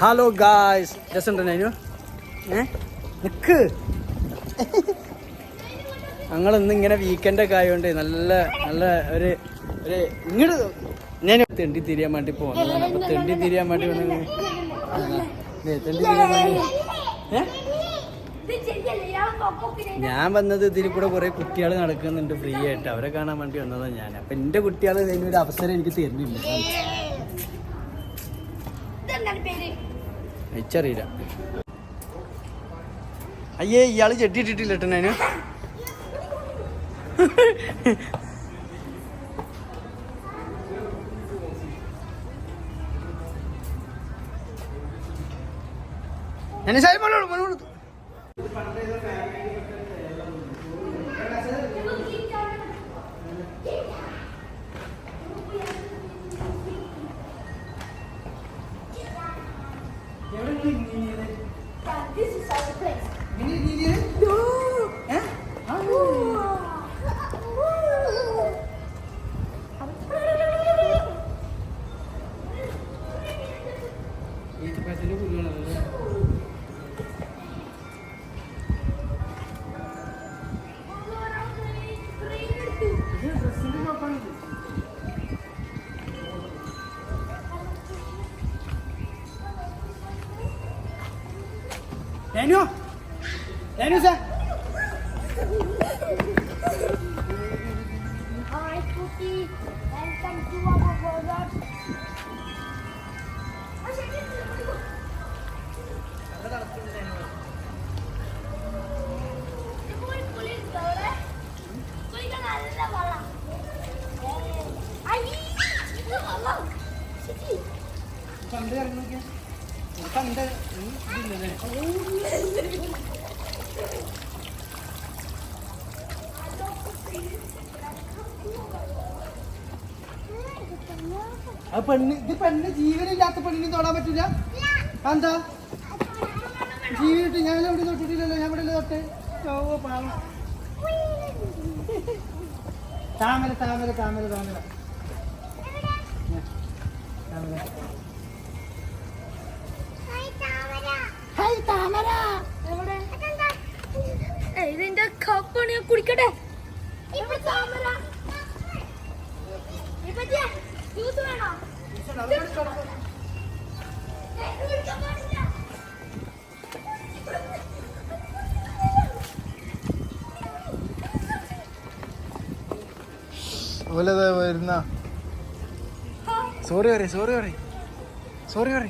Hello guys, രസമുണ്ടോ? നിക്ക് ഞങ്ങളിന്ന് ഇങ്ങനെ വീക്കെൻഡൊക്കെ ആയതുകൊണ്ട് നല്ല നല്ല ഒരു ഇങ്ങോട്ട് ഞാൻ തെണ്ടി തിരിയാൻ വേണ്ടി പോകുന്നതാണ്. അപ്പൊ തെണ്ടി തിരിയാൻ വേണ്ടി വന്നത് തെണ്ടി തിരിയാൻ വേണ്ടി ഞാൻ വന്നത് ഇതിൽ കൂടെ കുറെ കുട്ടികൾ നടക്കുന്നുണ്ട് ഫ്രീ ആയിട്ട്, അവരെ കാണാൻ വേണ്ടി വന്നതാണ് ഞാൻ. അപ്പൊ എന്റെ കുട്ടികൾ ഇതിനൊരു അവസരം എനിക്ക് തരുന്നില്ല. വെച്ചറിയില്ല. അയ്യേ, ഇയാള് ചെട്ടിയിട്ടിട്ടില്ല ഏട്ടനു. This is our place. Daniel? Daniel, sir? Hi, Cookie. Welcome to our product. പെണ്ണ് ജീവനില്ലാത്ത പെണ്ണിനെ തൊടാൻ പറ്റൂല. എന്താ ജീവനിട്ട് ഞാൻ എവിടെ തൊട്ടിട്ടില്ലല്ലോ, ഞാൻ ഇവിടെ തൊട്ട്. പാവം. താമര താമര താമര താമര ഇതിന്റെ കപ്പ് ഞാൻ കുടിക്കട്ടെ. ജ്യൂസ് വേണോ? വരുന്ന സോറി പറ.